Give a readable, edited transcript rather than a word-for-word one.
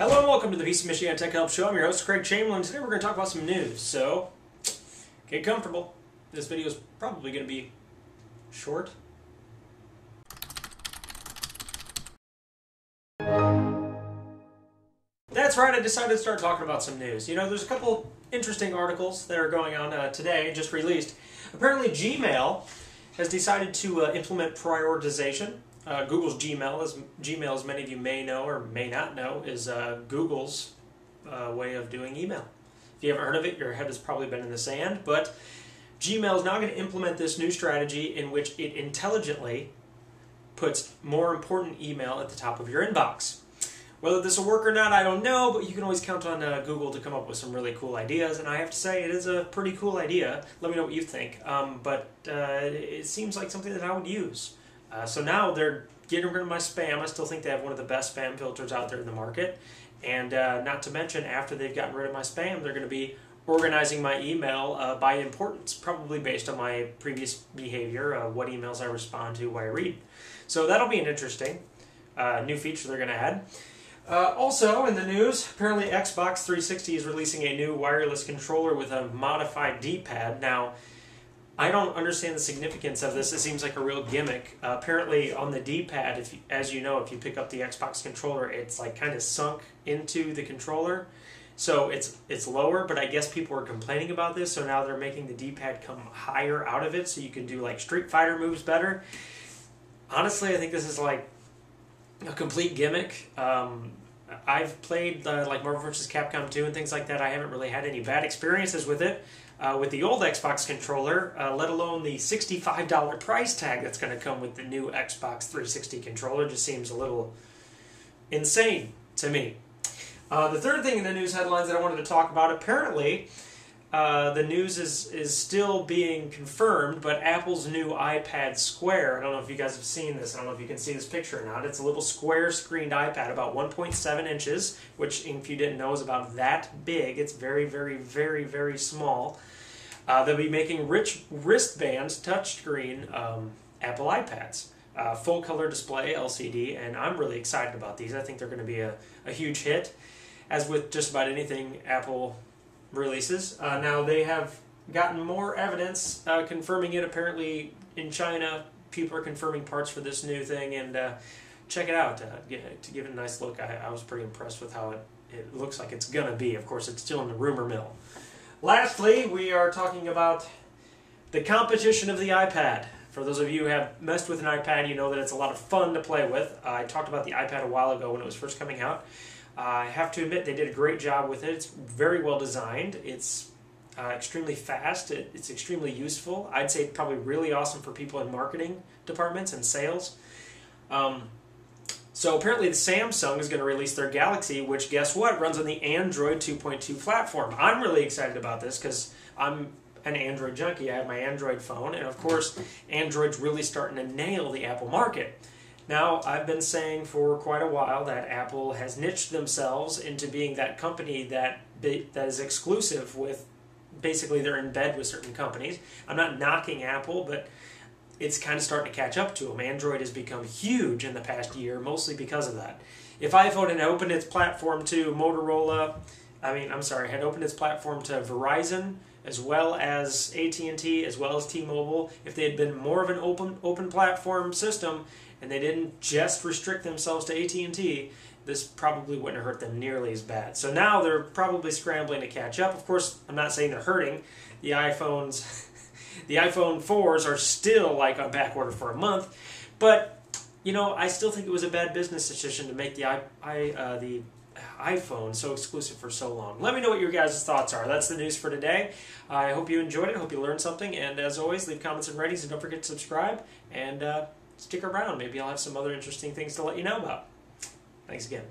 Hello and welcome to the PC Michigan Tech Help Show. I'm your host, Craig Chamberlain. Today we're going to talk about some news, so get comfortable. This video is probably going to be short. That's right, I decided to start talking about some news. You know, there's a couple interesting articles that are going on today, just released. Apparently Gmail has decided to implement prioritization. Google's Gmail, as many of you may know or may not know, is Google's way of doing email. If you haven't heard of it, your head has probably been in the sand, but Gmail is now going to implement this new strategy in which it intelligently puts more important email at the top of your inbox. Whether this will work or not, I don't know, but you can always count on Google to come up with some really cool ideas, and I have to say, it is a pretty cool idea. Let me know what you think, but it seems like something that I would use. So now they're getting rid of my spam. I still think they have one of the best spam filters out there in the market. And not to mention, after they've gotten rid of my spam, they're going to be organizing my email by importance, probably based on my previous behavior, what emails I respond to, what I read. So that'll be an interesting new feature they're going to add. Also in the news, apparently Xbox 360 is releasing a new wireless controller with a modified D-pad. Now, I don't understand the significance of this. It seems like a real gimmick. Apparently on the D-pad, as you know, if you pick up the Xbox controller, it's like kind of sunk into the controller. So it's lower, but I guess people are complaining about this, so now they're making the D-pad come higher out of it so you can do like Street Fighter moves better. Honestly, I think this is like a complete gimmick. I've played like Marvel vs. Capcom 2 and things like that. I haven't really had any bad experiences with it. With the old Xbox controller, let alone the $65 price tag that's going to come with the new Xbox 360 controller, just seems a little insane to me. The third thing in the news headlines that I wanted to talk about, apparently the news is still being confirmed, but Apple's new iPad Square, I don't know if you guys have seen this, I don't know if you can see this picture or not, it's a little square screened iPad about 1.7 inches, which if you didn't know is about that big. It's very, very, very, very small. They'll be making rich wristbands, touchscreen Apple iPads. Full color display, LCD, and I'm really excited about these. I think they're going to be a huge hit, as with just about anything Apple releases. Now they have gotten more evidence confirming it. Apparently in China, people are confirming parts for this new thing, and check it out. To give it a nice look, I was pretty impressed with how it looks like it's going to be. Of course, it's still in the rumor mill. Lastly, we are talking about the competition of the iPad. For those of you who have messed with an iPad, you know that it's a lot of fun to play with. I talked about the iPad a while ago when it was first coming out. I have to admit they did a great job with it. It's very well designed. It's extremely fast. It's extremely useful. I'd say probably really awesome for people in marketing departments and sales. So apparently the Samsung is going to release their Galaxy, which, guess what, runs on the Android 2.2 platform. I'm really excited about this because I'm an Android junkie. I have my Android phone, and of course Android's really starting to nail the Apple market. Now, I've been saying for quite a while that Apple has niched themselves into being that company that is exclusive with, basically they're in bed with certain companies. I'm not knocking Apple, but it's kind of starting to catch up to them. Android has become huge in the past year, mostly because of that. If iPhone had opened its platform to had opened its platform to Verizon, as well as AT&T, as well as T-Mobile, if they had been more of an open platform system, and they didn't just restrict themselves to AT&T, this probably wouldn't have hurt them nearly as bad. So now they're probably scrambling to catch up. Of course, I'm not saying they're hurting. The iPhone 4s are still like on back order for a month, but you know, I still think it was a bad business decision to make the iPhone so exclusive for so long. Let me know what your guys' thoughts are. That's the news for today. I hope you enjoyed it. I hope you learned something. And as always, leave comments and ratings, and don't forget to subscribe. And stick around. Maybe I'll have some other interesting things to let you know about. Thanks again.